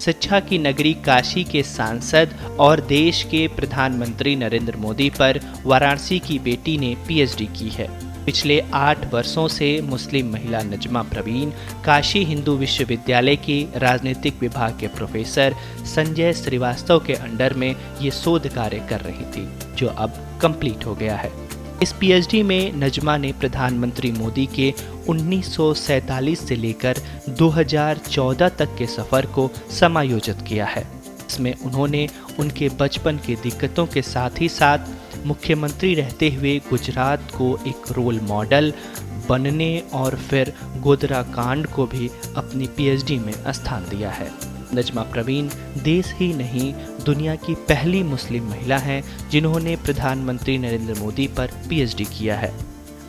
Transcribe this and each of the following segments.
शिक्षा की नगरी काशी के सांसद और देश के प्रधानमंत्री नरेंद्र मोदी पर वाराणसी की बेटी ने पीएचडी की है। पिछले 8 वर्षों से मुस्लिम महिला नजमा प्रवीण काशी हिंदू विश्वविद्यालय के राजनीतिक विभाग के प्रोफेसर संजय श्रीवास्तव के अंडर में ये शोध कार्य कर रही थी, जो अब कंप्लीट हो गया है। इस पीएचडी में नजमा ने प्रधानमंत्री मोदी के 1947 से लेकर 2014 तक के सफ़र को समायोजित किया है। इसमें उन्होंने उनके बचपन की दिक्कतों के साथ ही साथ मुख्यमंत्री रहते हुए गुजरात को एक रोल मॉडल बनने और फिर गोधरा कांड को भी अपनी पीएचडी में स्थान दिया है। नजमा प्रवीण देश ही नहीं दुनिया की पहली मुस्लिम महिला हैं जिन्होंने प्रधानमंत्री नरेंद्र मोदी पर पीएचडी किया है।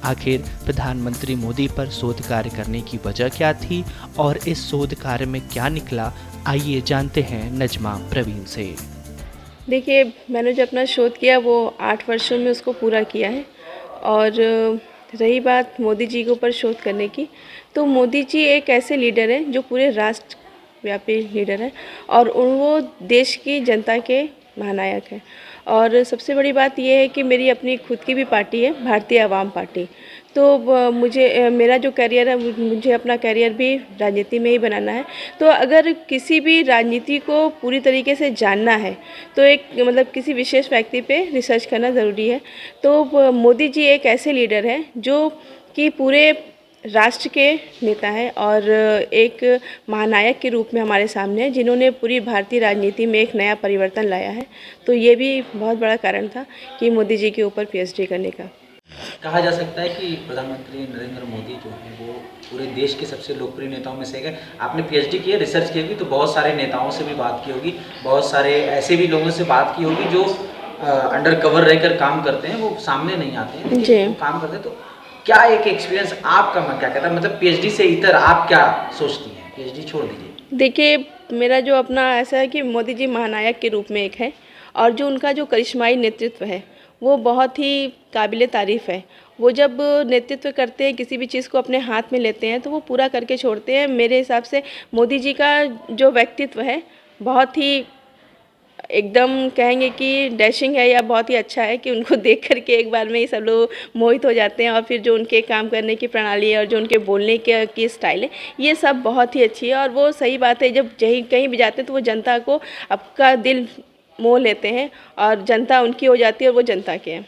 आखिर प्रधानमंत्री मोदी पर शोध कार्य करने की वजह क्या थी और इस शोध कार्य में क्या निकला, आइए जानते हैं नजमा प्रवीण से। देखिए, मैंने जो अपना शोध किया वो 8 वर्षों में उसको पूरा किया है। और रही बात मोदी जी के ऊपर शोध करने की, तो मोदी जी एक ऐसे लीडर हैं जो पूरे राष्ट्रव्यापी लीडर हैं और वो देश की जनता के महानायक हैं। और सबसे बड़ी बात ये है कि मेरी अपनी खुद की भी पार्टी है, भारतीय आवाम पार्टी। तो मुझे मेरा जो करियर है, मुझे अपना करियर भी राजनीति में ही बनाना है। तो अगर किसी भी राजनीति को पूरी तरीके से जानना है तो एक किसी विशेष व्यक्ति पे रिसर्च करना ज़रूरी है। तो मोदी जी एक ऐसे लीडर हैं जो कि पूरे राष्ट्र के नेता हैं और एक महानायक के रूप में हमारे सामने हैं, जिन्होंने पूरी भारतीय राजनीति में एक नया परिवर्तन लाया है। तो ये भी बहुत बड़ा कारण था कि मोदी जी के ऊपर पीएचडी करने का। कहा जा सकता है कि प्रधानमंत्री नरेंद्र मोदी जो है वो पूरे देश के सबसे लोकप्रिय नेताओं में से एक है। आपने पीएचडी की है, रिसर्च की होगी, तो बहुत सारे नेताओं से भी बात की होगी, बहुत सारे ऐसे भी लोगों से बात की होगी जो अंडर कवर रहकर काम करते हैं, वो सामने नहीं आते हैं, लेकिन वो काम करते हैं। तो क्या एक एक्सपीरियंस आपका मन क्या कहता है, मतलब पीएचडी से इतर आप क्या सोचती हैं? पीएचडी छोड़ दीजिए। देखिए, मेरा जो अपना ऐसा है कि मोदी जी महानायक के रूप में एक है और जो उनका जो करिश्माई नेतृत्व है वो बहुत ही काबिले तारीफ़ है। वो जब नेतृत्व करते हैं, किसी भी चीज़ को अपने हाथ में लेते हैं तो वो पूरा करके छोड़ते हैं। मेरे हिसाब से मोदी जी का जो व्यक्तित्व है बहुत ही एकदम कहेंगे कि डैशिंग है या बहुत ही अच्छा है कि उनको देख कर के एक बार में ही सब लोग मोहित हो जाते हैं। और फिर जो उनके काम करने की प्रणाली है और जो उनके बोलने की स्टाइल है, ये सब बहुत ही अच्छी है। और वो सही बात है, जब कहीं भी जाते हैं तो वो जनता को आपका दिल मोह लेते हैं और जनता उनकी हो जाती है और वो जनता के हैं।